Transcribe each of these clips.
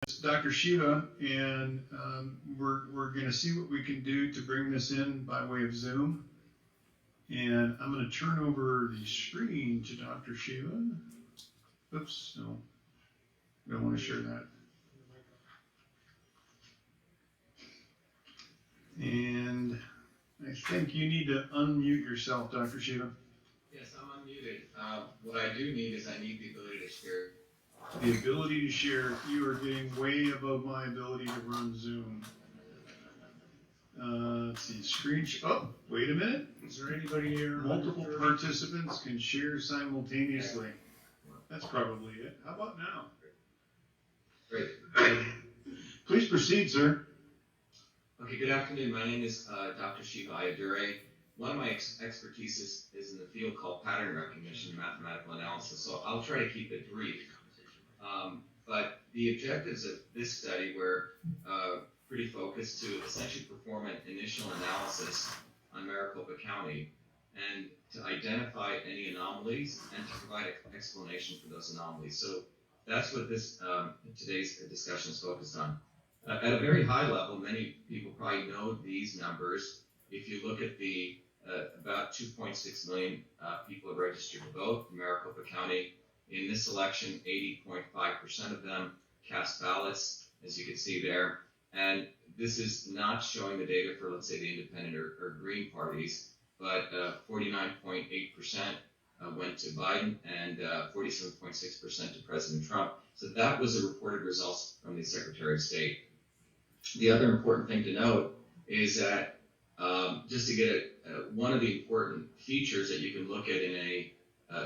It's Dr. Shiva, and we're going to see what we can do to bring this in by way of Zoom. And I'm going to turn over the screen to Dr. Shiva. Oops, no, I don't want to share that. And I think you need to unmute yourself, Dr. Shiva. Yes, I'm unmuted. What I do need is I need the ability to share. The ability to share, you are getting way above my ability to run Zoom. Let's see, screen oh, wait a minute. Is there anybody here? Multiple participants can share simultaneously. That's probably it. How about now? Great. Please proceed, sir. Okay, good afternoon. My name is Dr. Shiva Ayadure. One of my expertise is in the field called pattern recognition and mathematical analysis, so I'll try to keep it brief. But the objectives of this study were pretty focused to essentially perform an initial analysis on Maricopa County and to identify any anomalies and to provide an explanation for those anomalies. So that's what this today's discussion is focused on. At a very high level, many people probably know these numbers. If you look at the about 2.6 million people have registered to vote in Maricopa County. In this election, 80.5% of them cast ballots, as you can see there. And this is not showing the data for, let's say, the independent or Green parties, but 49.8% went to Biden and 47.6% to President Trump. So that was the reported results from the Secretary of State. The other important thing to note is that just to get one of the important features that you can look at in a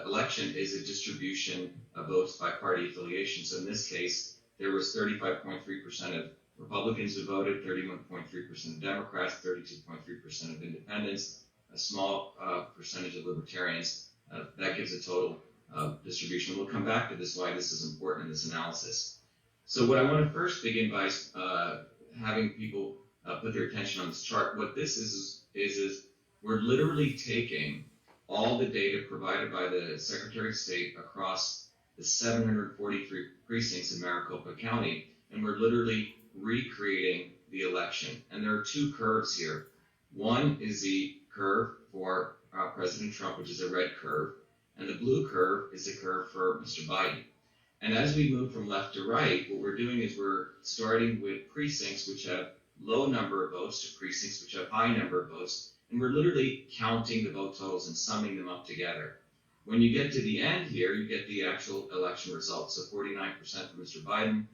election is a distribution of votes by party affiliation. So in this case, there was 35.3% of Republicans who voted, 31.3% of Democrats, 32.3% of independents, a small percentage of libertarians. That gives a total distribution. We'll come back to this, why this is important in this analysis. So what I want to first begin by having people put their attention on this chart. What this is we're literally taking all the data provided by the Secretary of State across the 743 precincts in Maricopa County, and we're literally recreating the election. And there are two curves here. One is the curve for President Trump, which is a red curve, and the blue curve is the curve for Mr. Biden. And as we move from left to right, what we're doing is we're starting with precincts which have low number of votes to precincts which have high number of votes. And we're literally counting the vote totals and summing them up together. When you get to the end here, you get the actual election results. So 49% for Mr. Biden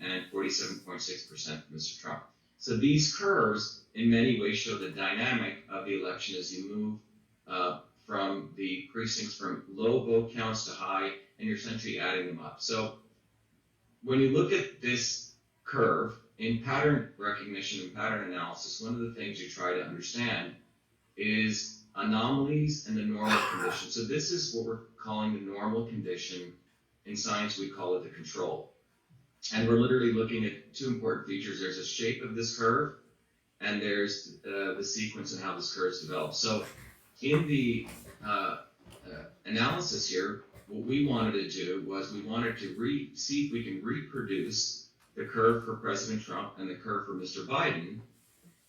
and 47.6% for Mr. Trump. So these curves, in many ways, show the dynamic of the election as you move from the precincts from low vote counts to high, and you're essentially adding them up. So when you look at this curve, in pattern recognition and pattern analysis, one of the things you try to understand is anomalies and the normal condition. So this is what we're calling the normal condition. In science, we call it the control. And we're literally looking at two important features. There's a shape of this curve, and there's the sequence and how this curve is developed. So in the analysis here, what we wanted to do was we wanted to see if we can reproduce the curve for President Trump and the curve for Mr. Biden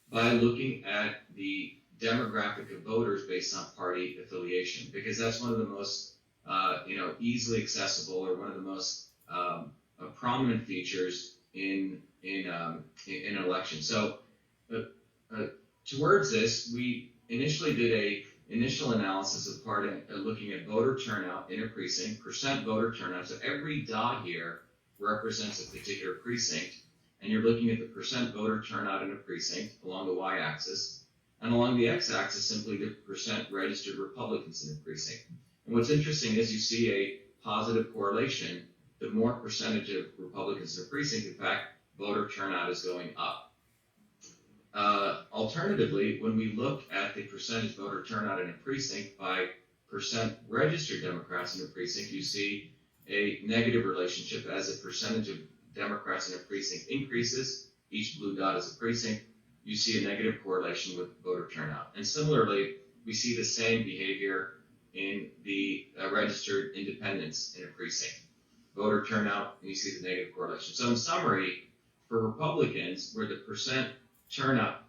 by looking at the demographic of voters based on party affiliation, because that's one of the most easily accessible or one of the most prominent features in an election. So towards this, we initially did a initial analysis of looking at voter turnout in a precinct, percent voter turnout. So every dot here represents a particular precinct, and you're looking at the percent voter turnout in a precinct along the y-axis, and along the x-axis simply the percent registered Republicans in a precinct. And what's interesting is you see a positive correlation. The more percentage of Republicans in a precinct, in fact, voter turnout is going up. Alternatively, when we look at the percentage voter turnout in a precinct by percent registered Democrats in a precinct, you see a negative relationship. As a percentage of Democrats in a precinct increases, each blue dot is a precinct, you see a negative correlation with voter turnout. And similarly, we see the same behavior in the registered independents in a precinct. voter turnout, and you see the negative correlation. So in summary, for Republicans, where the percent turnout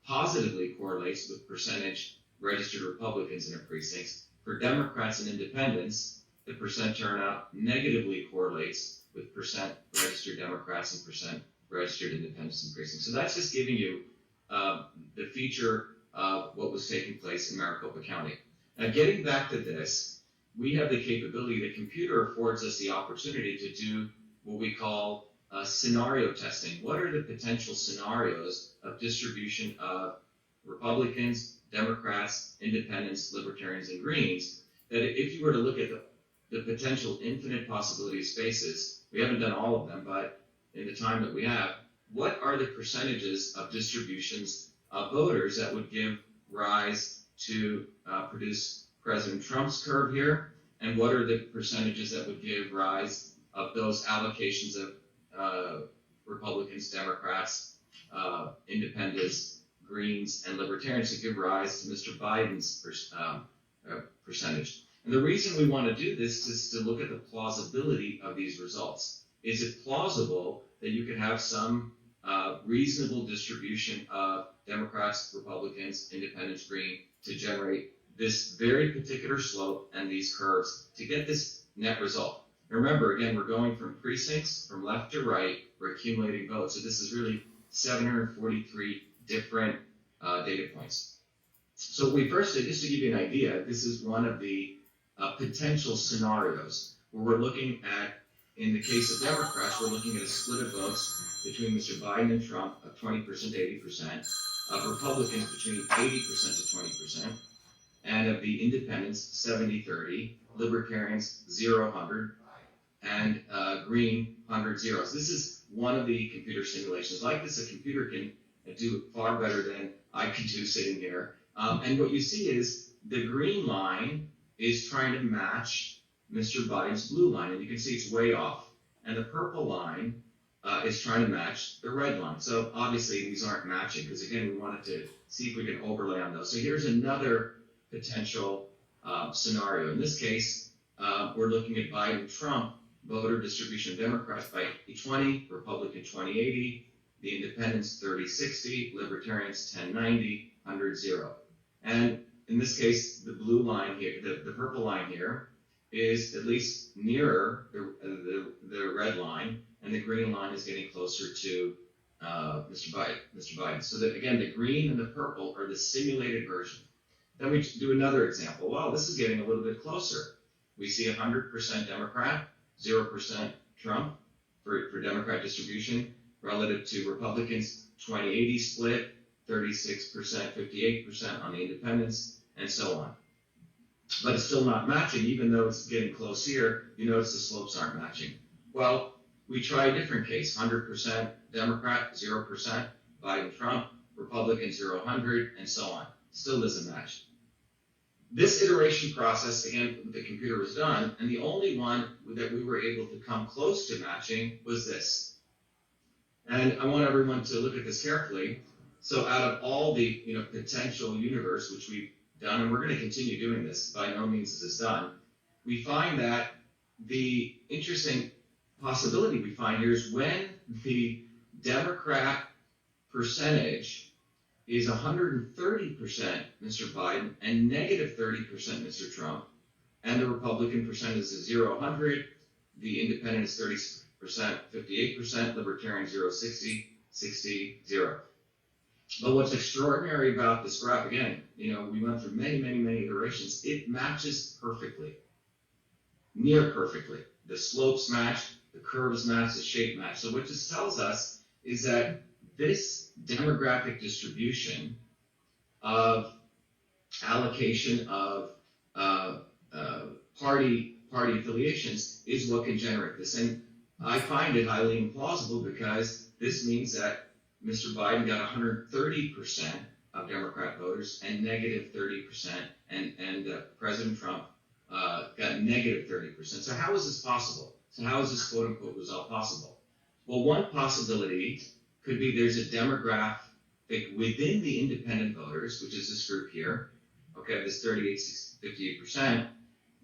positively correlates with percentage registered Republicans in their precincts, for Democrats and independents, the percent turnout negatively correlates with percent registered Democrats and percent registered independents in precincts. So that's just giving you the feature of what was taking place in Maricopa County. Now, getting back to this, we have the capability, the computer affords us the opportunity to do what we call scenario testing. What are the potential scenarios of distribution of Republicans, Democrats, Independents, Libertarians, and Greens, that if you were to look at the potential infinite possibility spaces, we haven't done all of them, but in the time that we have, what are the percentages of distributions of voters that would give rise to produce President Trump's curve here, and what are the percentages that would give rise of those allocations of Republicans, Democrats, Independents, Greens, and Libertarians to give rise to Mr. Biden's percentage. And the reason we want to do this is to look at the plausibility of these results. Is it plausible that you could have some reasonable distribution of Democrats, Republicans, Independents, Green to generate this very particular slope and these curves to get this net result? Remember, again, we're going from precincts, from left to right, we're accumulating votes. So this is really 743 different data points. So we first, just to give you an idea, this is one of the potential scenarios where we're looking at, in the case of Democrats, we're looking at a split of votes between Mr. Biden and Trump of 20% to 80%, of Republicans between 80% to 20%, and of the Independents 70-30, Libertarians 0-100, and Green 100-0. So this is one of the computer simulations. Like this, a computer can do it far better than I can do sitting here. And what you see is the green line is trying to match Mr. Biden's blue line, and you can see it's way off. And the purple line is trying to match the red line. So obviously these aren't matching because, again, we wanted to see if we can overlay on those. So here's another potential scenario. In this case, we're looking at Biden-Trump voter distribution of Democrats by 80-20, Republican 20-80, the Independents 30-60, Libertarians 10-90, 100-0. And in this case, the blue line here, the purple line here, is at least nearer the red line, and the green line is getting closer to Mr. Biden. So that, again, the green and the purple are the simulated version. Then we do another example. Well, this is getting a little bit closer. We see 100% Democrat, 0% Trump for Democrat distribution, relative to Republicans, 20-80 split, 36%, 58% on the Independents, and so on. But it's still not matching, even though it's getting close here. You notice the slopes aren't matching. Well, we try a different case, 100% Democrat, 0% Biden-Trump, Republican 0-100, and so on. Still doesn't match. This iteration process, again, the computer was done, and the only one that we were able to come close to matching was this. And I want everyone to look at this carefully. So out of all the potential universe, which we've done, and we're going to continue doing this, by no means is this done, we find that the interesting possibility we find here is when the Democrat percentage is 130% Mr. Biden and negative 30% Mr. Trump, and the Republican percentage is 0-100, the Independent is 30%, 58%, Libertarian 0-60, 60-0. But what's extraordinary about this graph, again, we went through many iterations, it matches perfectly, near perfectly. The slopes match, the curves match, the shape match. So what this tells us is that this demographic distribution of allocation of party affiliations is what can generate this. And I find it highly implausible because this means that Mr. Biden got 130% of Democrat voters and negative 30%, and President Trump got negative 30%. So how is this possible? So how is this quote-unquote result possible? Well, one possibility could be there's a demographic within the independent voters, which is this group here, okay, this 38, 58%,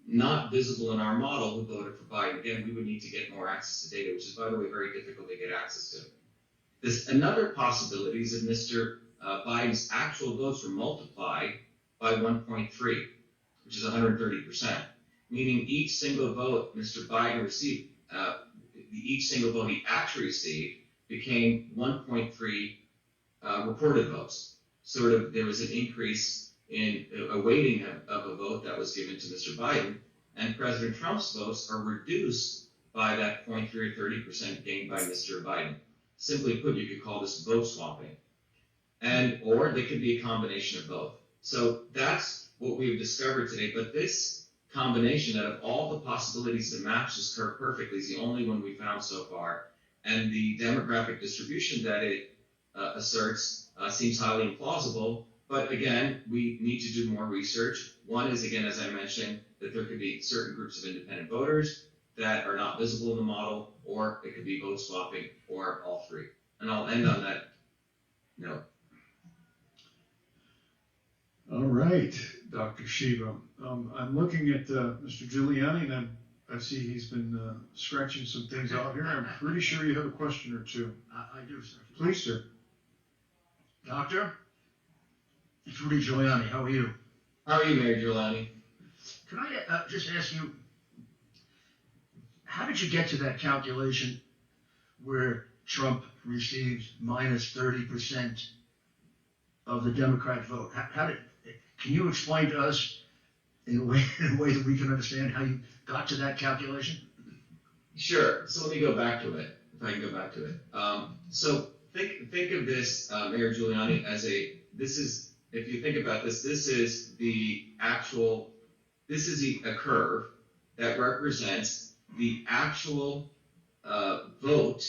not visible in our model who voted for Biden. Again, we would need to get more access to data, which is, by the way, very difficult to get access to. Another possibility is that Mr. Biden's actual votes were multiplied by 1.3, which is 130%, meaning each single vote Mr. Biden received, each single vote he actually received became 1.3 reported votes. Sort of, there was an increase in a weighting of a vote that was given to Mr. Biden, and President Trump's votes are reduced by that 0.3 or 30% gained by Mr. Biden. Simply put, you could call this vote swapping, or they could be a combination of both. So that's what we've discovered today. But this combination, out of all the possibilities to match this curve perfectly, is the only one we found so far. And the demographic distribution that it asserts seems highly implausible. But again, we need to do more research. One is, again, as I mentioned, that there could be certain groups of independent voters that are not visible in the model, or it could be vote swapping, or all three. And I'll end on that note. All right, Dr. Shiva. I'm looking at Mr. Giuliani, and I see he's been scratching some things out here. I'm pretty sure you have a question or two. I do, sir. Please, sir. Doctor? It's Rudy Giuliani. How are you? How are you, Mayor Giuliani? Can I just ask you, how did you get to that calculation where Trump received minus 30% of the Democrat vote? Can you explain to us in a way that we can understand how you got to that calculation? Sure. So let me go back to it, if I can go back to it. So think of this, Mayor Giuliani, if you think about this, this is a curve that represents the actual vote,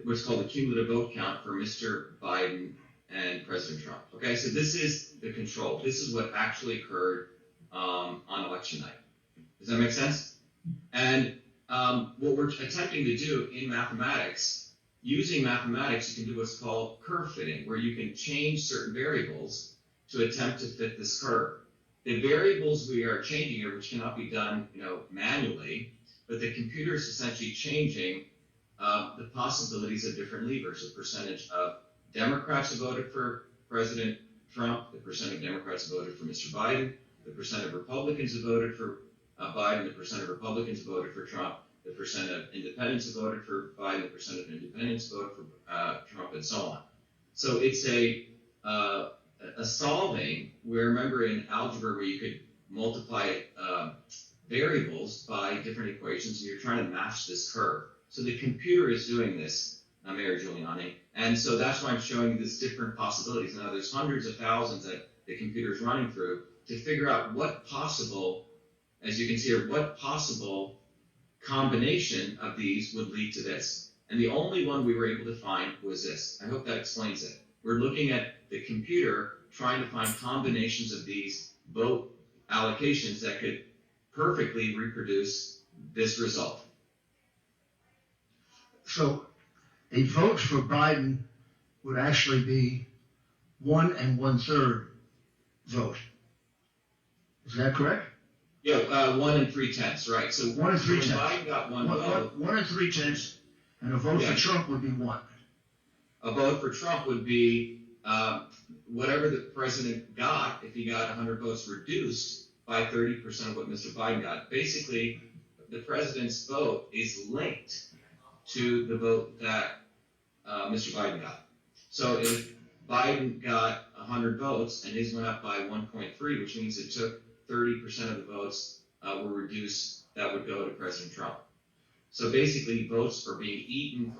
what's called the cumulative vote count for Mr. Biden and President Trump. Okay, so this is the control. This is what actually occurred on election night. Does that make sense? And what we're attempting to do in mathematics, using mathematics, you can do what's called curve fitting, where you can change certain variables to attempt to fit this curve. The variables we are changing here, which cannot be done, manually, but the computer is essentially changing the possibilities of different levers, the percentage of Democrats who voted for President Trump, the percent of Democrats who voted for Mr. Biden, the percent of Republicans who voted for Biden, the percent of Republicans who voted for Trump, the percent of independents who voted for Biden, the percent of independents who voted for Trump, and so on. So it's a solving where, remember in algebra where you could multiply variables by different equations, and you're trying to match this curve. So the computer is doing this, Mayor Giuliani, and so that's why I'm showing you these different possibilities. Now there's hundreds of thousands that the computer is running through to figure out what possible, as you can see here, what possible combination of these would lead to this. And the only one we were able to find was this. I hope that explains it. We're looking at the computer trying to find combinations of these vote allocations that could perfectly reproduce this result. So a vote for Biden would actually be 1 1/3 vote. Is that correct? Yeah, 1 3/10, right? So 1 3/10. Biden got one vote. 1 3/10, and a vote for Trump would be 1. A vote for Trump would be whatever the president got if he got 100 votes reduced by 30% of what Mr. Biden got. Basically, the president's vote is linked to the vote that Mr. Biden got. So if Biden got 100 votes and his went up by 1.3, which means it took 30% of the votes were reduced, that would go to President Trump. So basically, votes are being eaten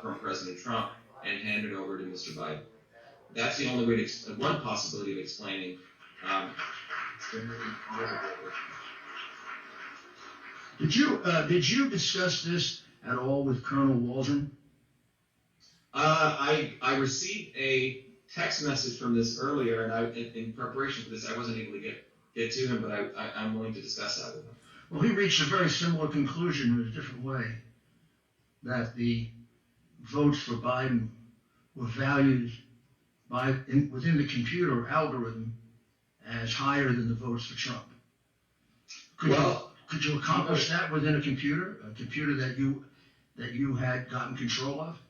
from President Trump and handed over to Mr. Biden. That's the only way one possibility of explaining. Did you discuss this at all with Colonel Waldron? I received a text message from this earlier, and in preparation for this, I wasn't able to get to him, but I'm willing to discuss that with him. Well, he reached a very similar conclusion in a different way, that the votes for Biden were valued within the computer algorithm as higher than the votes for Trump. Could you accomplish that within a computer that you had gotten control of?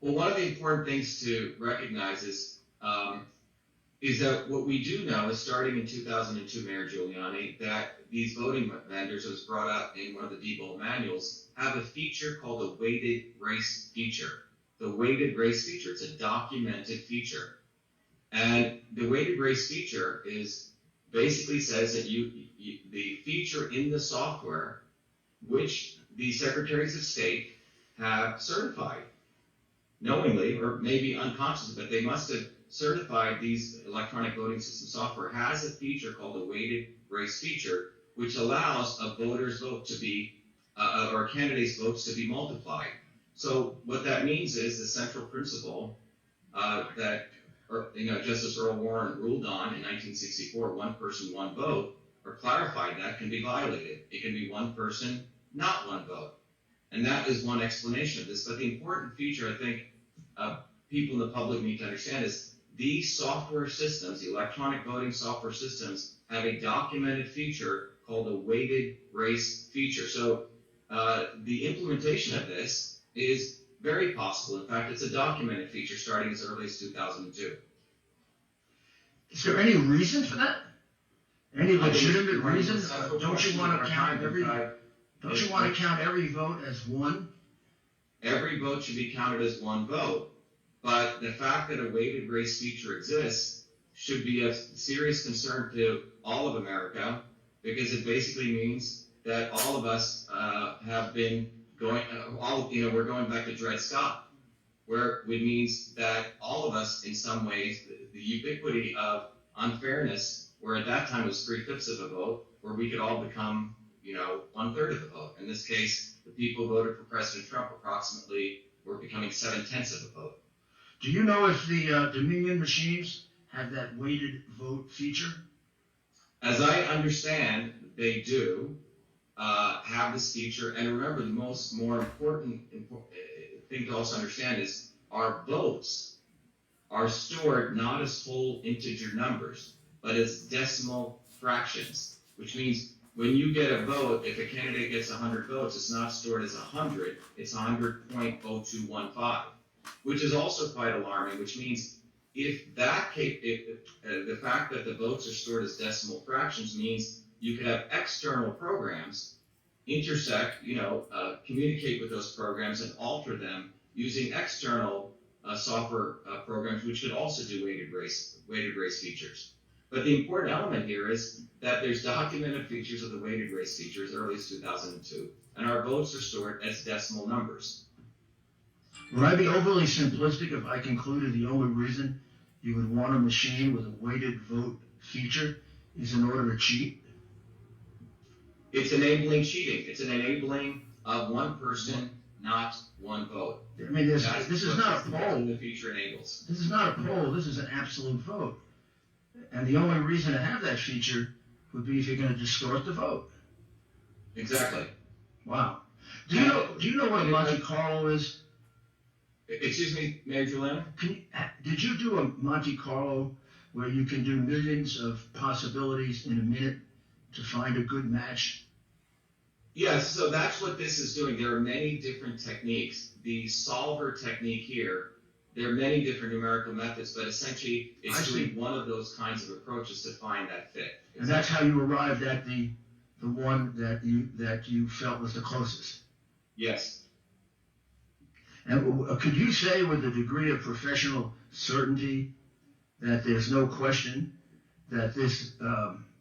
Well, one of the important things to recognize is that what we do know is starting in 2002, Mayor Giuliani, that these voting vendors, as brought up in one of the Debo manuals, have a feature called the weighted race feature. The weighted race feature, it's a documented feature. And the weighted race feature basically says that the feature in the software, which the secretaries of state have certified, knowingly or maybe unconsciously, but they must have certified these electronic voting system software has a feature called the weighted race feature, which allows a voter's vote to be, or a candidate's votes to be multiplied. So what that means is the central principle that Justice Earl Warren ruled on in 1964, one person, one vote, or clarified that can be violated. It can be one person, not one vote. And that is one explanation of this. But the important feature I think people in the public need to understand is these software systems, the electronic voting software systems, have a documented feature called the weighted race feature. So the implementation of this is very possible. In fact, it's a documented feature starting as early as 2002. Is there any reason for that? Any legitimate reason? Don't you want to count every vote as one? Every vote should be counted as one vote. But the fact that a weighted race feature exists should be a serious concern to all of America, because it basically means that all of us have been going, we're going back to Dred Scott, where it means that all of us, in some ways, the ubiquity of unfairness, where at that time it was 3/5 of a vote, where we could all become, 1/3 of the vote. In this case, the people who voted for President Trump approximately were becoming 7/10 of a vote. Do you know if the Dominion machines have that weighted vote feature? As I understand, they do have this feature. And remember, the more important thing to also understand is our votes are stored not as whole integer numbers, but as decimal fractions, which means when you get a vote, if a candidate gets 100 votes, it's not stored as 100, it's 100.0215, which is also quite alarming, which means the fact that the votes are stored as decimal fractions means you could have external programs communicate with those programs and alter them using external software programs, which could also do weighted race features. But the important element here is that there's documented features of the weighted race feature as early as 2002, and our votes are stored as decimal numbers. Would I be overly simplistic if I concluded the only reason you would want a machine with a weighted vote feature is in order to cheat? It's enabling cheating. It's an enabling of one person, not one vote. I mean, this is not a poll. The feature enables. This is not a poll. This is an absolute vote. And the only reason to have that feature would be if you're going to distort the vote. Exactly. Wow. Do you know what Monte Carlo is? Excuse me, Mayor Giuliani? Did you do a Monte Carlo where you can do millions of possibilities in a minute to find a good match? Yes, so that's what this is doing. There are many different techniques. The solver technique here, there are many different numerical methods, but essentially it's doing one of those kinds of approaches to find that fit. Exactly. And that's how you arrived at the one that you felt was the closest. Yes. And could you say with a degree of professional certainty that there's no question that this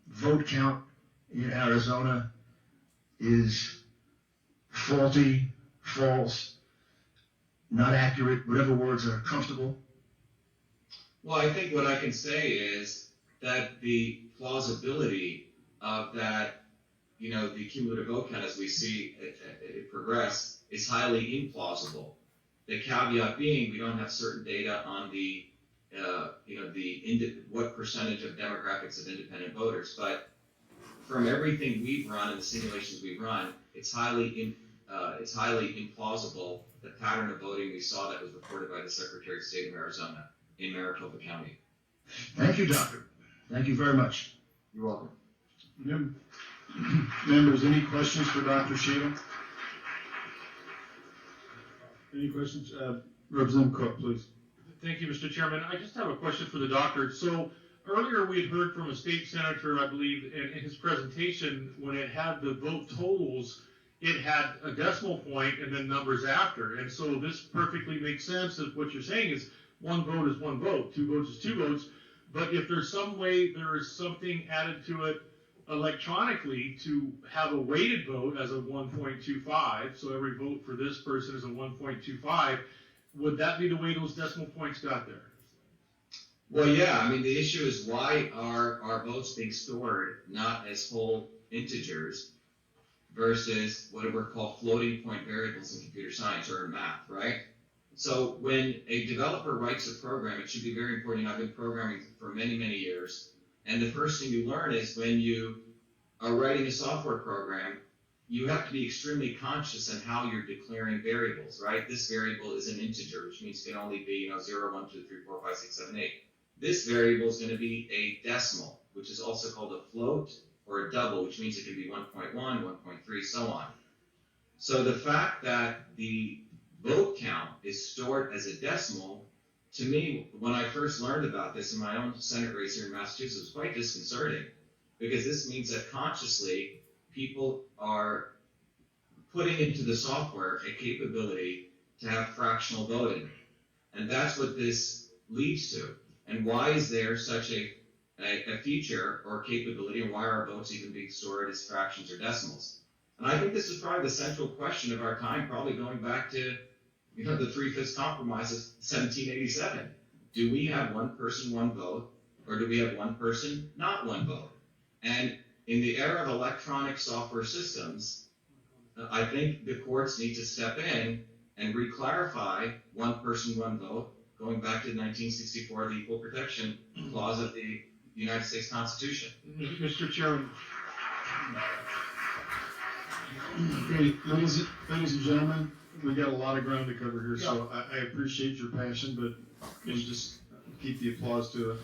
vote count in Arizona is faulty, false, not accurate, whatever words are comfortable? Well, I think what I can say is that the plausibility of that, the cumulative vote count as we see it progress is highly implausible. The caveat being we don't have certain data on what percentage of demographics of independent voters, but from everything we've run and the simulations we've run, it's highly implausible the pattern of voting we saw that was reported by the Secretary of State of Arizona in Maricopa County. Thank you, Doctor. Thank you very much. You're welcome. Yep. Members, any questions for Dr. Shiva? Any questions? Representative Cook, please. Thank you, Mr. Chairman. I just have a question for the doctor. So earlier we had heard from a state senator, I believe, in his presentation, when it had the vote totals, it had a decimal point and then numbers after. And so this perfectly makes sense that what you're saying is one vote is one vote, two votes is two votes. But if there's some way there is something added to it electronically to have a weighted vote as a 1.25, so every vote for this person is a 1.25, would that be the way those decimal points got there? Well, yeah, I mean, the issue is why are our votes being stored not as whole integers versus what we're called floating point variables in computer science or in math, right? So when a developer writes a program, it should be very important. I've been programming for many, many years. And the first thing you learn is when you are writing a software program, you have to be extremely conscious in how you're declaring variables, right? This variable is an integer, which means it can only be, 0, 1, 2, 3, 4, 5, 6, 7, 8. This variable is going to be a decimal, which is also called a float or a double, which means it can be 1.1, 1.3, so on. So the fact that the vote count is stored as a decimal, to me, when I first learned about this in my own Senate race here in Massachusetts, was quite disconcerting, because this means that consciously people are putting into the software a capability to have fractional voting. And that's what this leads to. And why is there such a feature or capability, and why are our votes even being stored as fractions or decimals? And I think this is probably the central question of our time, probably going back to the Three-Fifths Compromise of 1787. Do we have one person, one vote, or do we have one person, not one vote? And in the era of electronic software systems, I think the courts need to step in and re-clarify one person, one vote, going back to 1964, the Equal Protection Clause of the United States Constitution. Mr. Chairman. Okay, ladies and gentlemen, we got a lot of ground to cover here, so I appreciate your passion, but we'll just keep the applause to it.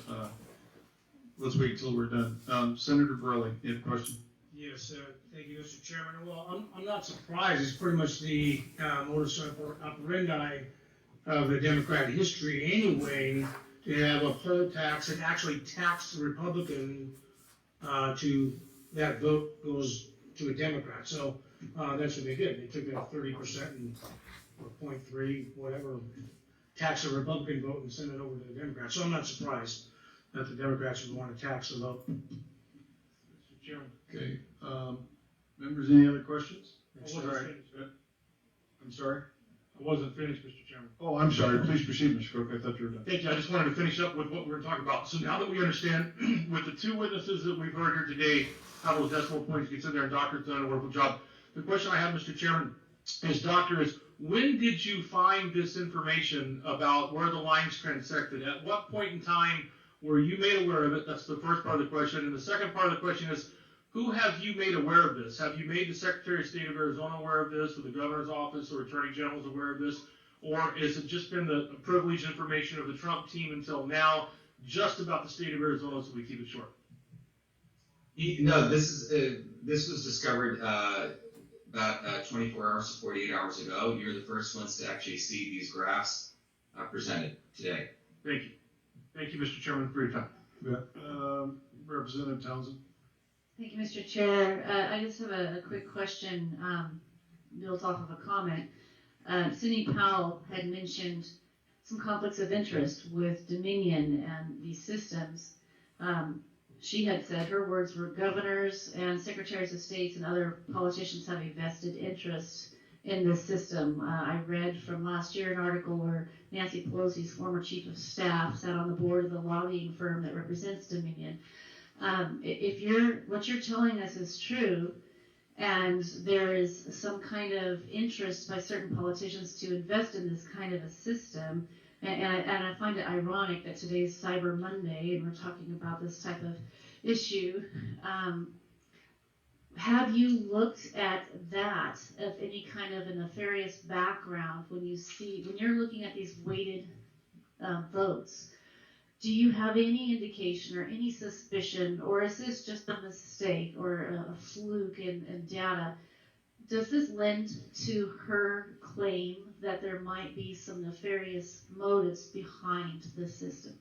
Let's wait until we're done. Senator Borelli, you have a question? Yes, thank you, Mr. Chairman. Well, I'm not surprised. It's pretty much the modus operandi of the Democrat history anyway, to have a poll tax and actually tax the Republican to that vote goes to a Democrat. So that's what they did. They took that 30% and or 0.3, whatever, tax the Republican vote and send it over to the Democrats. So I'm not surprised that the Democrats would want to tax the vote. Mr. Chairman. Okay, members, any other questions? I wasn't finished. I'm sorry? I wasn't finished, Mr. Chairman. Oh, I'm sorry. Please proceed, Mr. Cook. I thought you were done. Thank you. I just wanted to finish up with what we were talking about. So now that we understand, with the two witnesses that we've heard here today, how those decimal points get in there, and Doctor's done a wonderful job. The question I have, Mr. Chairman, is when did you find this information about where the lines transected? At what point in time were you made aware of it? That's the first part of the question. And the second part of the question is, who have you made aware of this? Have you made the Secretary of State of Arizona aware of this, or the Governor's Office or Attorney General's aware of this? Or has it just been the privileged information of the Trump team until now, just about the state of Arizona, so we keep it short? No, this was discovered about 24 hours to 48 hours ago. You're the first ones to actually see these graphs presented today. Thank you. Thank you, Mr. Chairman, for your time. Yeah. Representative Townsend. Thank you, Mr. Chair. I just have a quick question built off of a comment. Cindy Powell had mentioned some conflicts of interest with Dominion and these systems. She had said her words were governors and secretaries of states and other politicians have a vested interest in this system. I read from last year an article where Nancy Pelosi's former chief of staff sat on the board of the lobbying firm that represents Dominion. If what you're telling us is true, and there is some kind of interest by certain politicians to invest in this kind of a system, and I find it ironic that today's Cyber Monday and we're talking about this type of issue. Have you looked at that, of any kind of a nefarious background when you're looking at these weighted votes? do you have any indication or any suspicion, or is this just a mistake or a fluke in data? Does this lend to her claim that there might be some nefarious motives behind the system?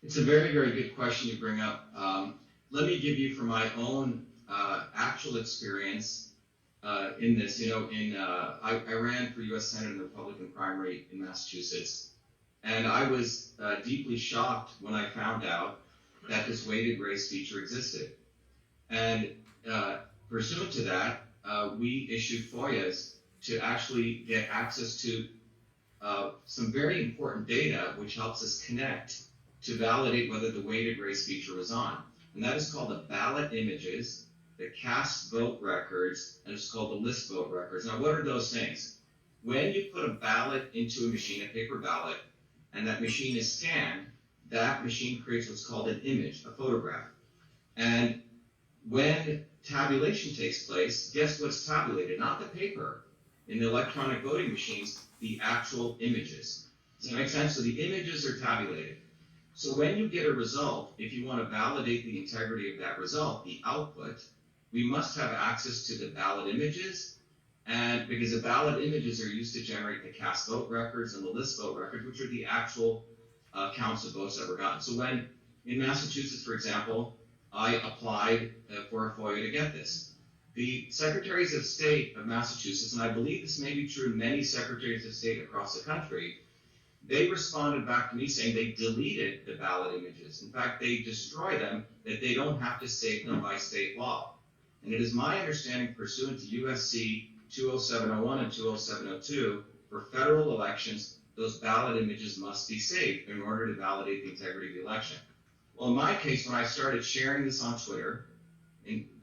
It's a very, very good question you bring up. Let me give you from my own actual experience in this. I ran for U.S. Senate in the Republican primary in Massachusetts, and I was deeply shocked when I found out that this weighted race feature existed. And pursuant to that, we issued FOIAs to actually get access to some very important data, which helps us connect to validate whether the weighted race feature was on. And that is called the ballot images, the cast vote records, and it's called the list vote records. Now, what are those things? When you put a ballot into a machine, a paper ballot, and that machine is scanned, that machine creates what's called an image, a photograph. And when tabulation takes place, guess what's tabulated? Not the paper. In the electronic voting machines, the actual images. Does that make sense? So the images are tabulated. So when you get a result, if you want to validate the integrity of that result, the output, we must have access to the ballot images, and because the ballot images are used to generate the cast vote records and the list vote records, which are the actual counts of votes that were gotten. So when, in Massachusetts, for example, I applied for a FOIA to get this, the Secretaries of State of Massachusetts, and I believe this may be true of many Secretaries of State across the country, they responded back to me saying they deleted the ballot images. In fact, they destroy them, that they don't have to save them by state law. And it is my understanding, pursuant to USC 20701 and 20702, for federal elections, those ballot images must be saved in order to validate the integrity of the election. Well, in my case, when I started sharing this on Twitter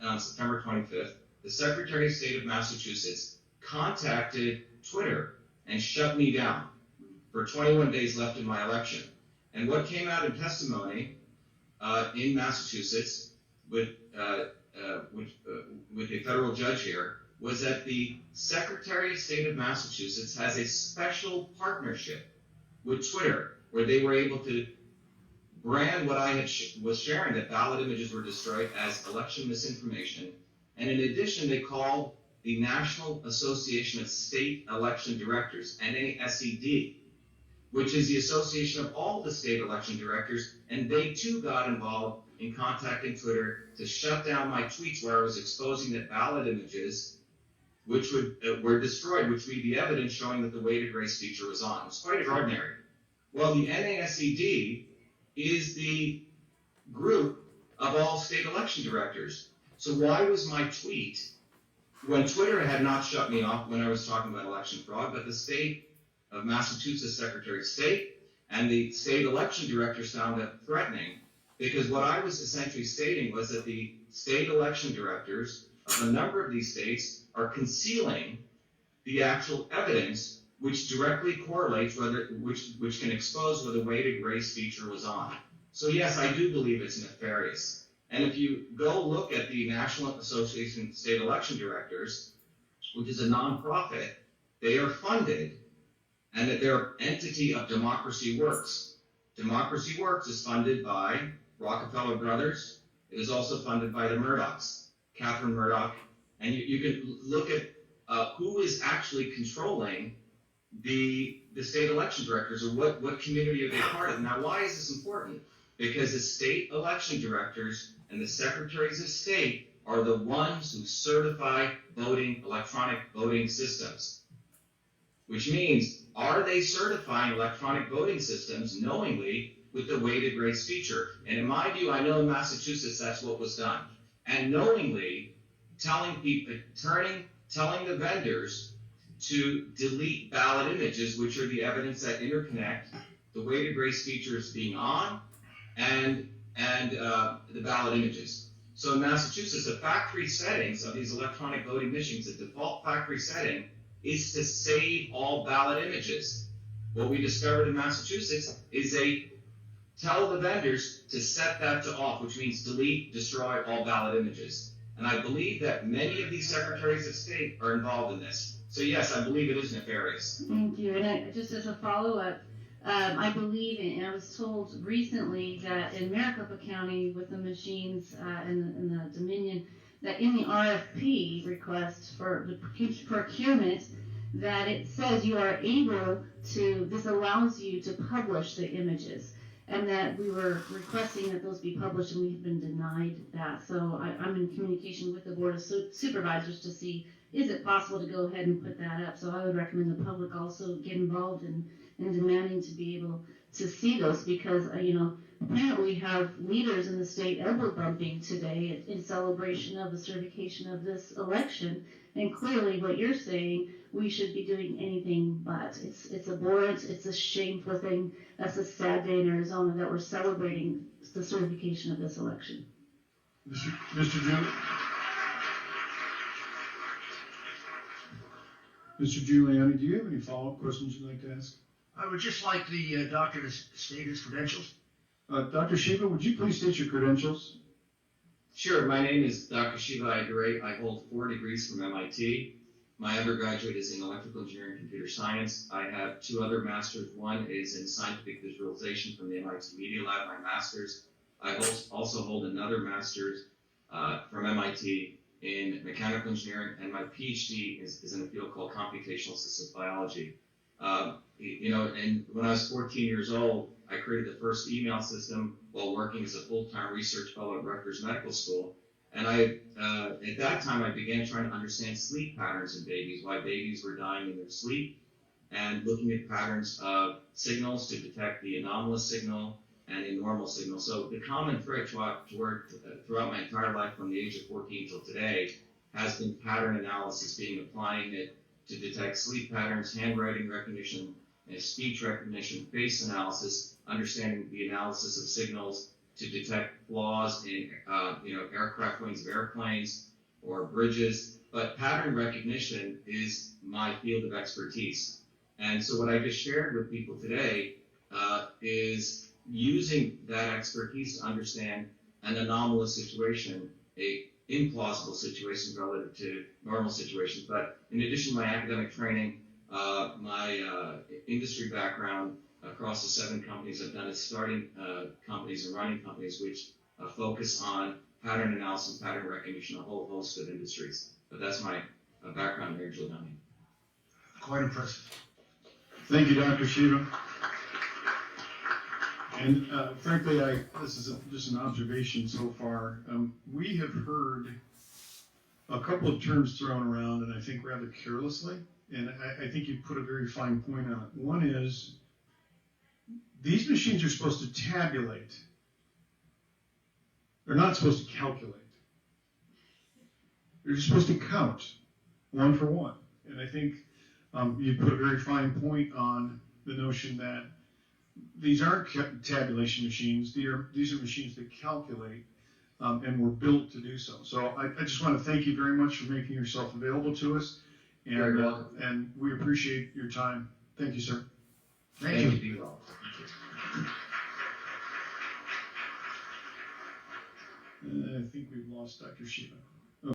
on September 25th, the Secretary of State of Massachusetts contacted Twitter and shut me down for 21 days left in my election. And what came out in testimony in Massachusetts with a federal judge here was that the Secretary of State of Massachusetts has a special partnership with Twitter, where they were able to brand what I had was sharing, that ballot images were destroyed, as election misinformation. And in addition, they called the National Association of State Election Directors, NASED, which is the association of all the state election directors, and they too got involved in contacting Twitter to shut down my tweets where I was exposing that ballot images, which were destroyed, which would be the evidence showing that the weighted race feature was on. It was quite extraordinary. Well, the NASED is the group of all state election directors. So why was my tweet, when Twitter had not shut me off when I was talking about election fraud, but the state of Massachusetts Secretary of State and the state election directors found that threatening, because what I was essentially stating was that the state election directors of a number of these states are concealing the actual evidence which directly correlates which can expose whether the weighted race feature was on. So yes, I do believe it's nefarious. And if you go look at the National Association of State Election Directors, which is a nonprofit, they are funded, and that they're an entity of Democracy Works. Democracy Works is funded by Rockefeller Brothers. It is also funded by the Murdochs, Catherine Murdoch. And you can look at who is actually controlling the state election directors, or what community are they part of. Now, why is this important? Because the state election directors and the secretaries of state are the ones who certify electronic voting systems. Which means, are they certifying electronic voting systems knowingly with the weighted race feature? And in my view, I know in Massachusetts that's what was done. And knowingly telling the vendors to delete ballot images, which are the evidence that interconnect the weighted race features being on and the ballot images. So in Massachusetts, the factory settings of these electronic voting machines, the default factory setting is to save all ballot images. What we discovered in Massachusetts is they tell the vendors to set that to off, which means delete, destroy all ballot images. And I believe that many of these secretaries of state are involved in this. So yes, I believe it is nefarious. Thank you. And just as a follow-up, I believe, and I was told recently that in Maricopa County with the machines in the Dominion, that in the RFP request for the procurement, that it says you are able to, this allows you to publish the images, and that we were requesting that those be published, and we have been denied that. So I'm in communication with the Board of Supervisors to see, is it possible to go ahead and put that up? So I would recommend the public also get involved in demanding to be able to see those, because, apparently we have leaders in the state elbow bumping today in celebration of the certification of this election. And clearly what you're saying, we should be doing anything but. It's abhorrent, it's a shameful thing. That's a sad day in Arizona that we're celebrating the certification of this election. Mr. Giuliani, do you have any follow-up questions you'd like to ask? I would just like the doctor to state his credentials. Dr. Shiva, would you please state your credentials? Sure, my name is Dr. Shiva. I hold 4 degrees from MIT. My undergraduate is in electrical engineering and computer science. I have 2 other masters. One is in scientific visualization from the MIT Media Lab, my master's. I also hold another master's from MIT in mechanical engineering, and my PhD is in a field called computational systems biology. And when I was 14 years old, I created the first email system while working as a full-time research fellow at Rutgers Medical School. And at that time, I began trying to understand sleep patterns in babies, why babies were dying in their sleep, and looking at patterns of signals to detect the anomalous signal and a normal signal. So the common thread throughout my entire life from the age of 14 till today has been pattern analysis, applying it to detect sleep patterns, handwriting recognition, and speech recognition, face analysis, understanding the analysis of signals to detect flaws in aircraft wings of airplanes or bridges. But pattern recognition is my field of expertise. And so what I just shared with people today is using that expertise to understand an anomalous situation, a implausible situation relative to normal situations. But in addition to my academic training, my industry background across the 7 companies I've done is starting companies and running companies which focus on pattern analysis, pattern recognition, a whole host of industries. But that's my background here, Giuliani. Quite impressive. Thank you, Dr. Shiva. And frankly, this is just an observation so far. We have heard a couple of terms thrown around, and I think rather carelessly. And I think you put a very fine point on it. One is, these machines are supposed to tabulate. They're not supposed to calculate. They're just supposed to count one for one. And I think you put a very fine point on the notion that these aren't tabulation machines. These are machines that calculate and were built to do so. So I just want to thank you very much for making yourself available to us. And, You're welcome. And we appreciate your time. Thank you, sir. Thank you. Be well. I think we've lost Dr. Shiva.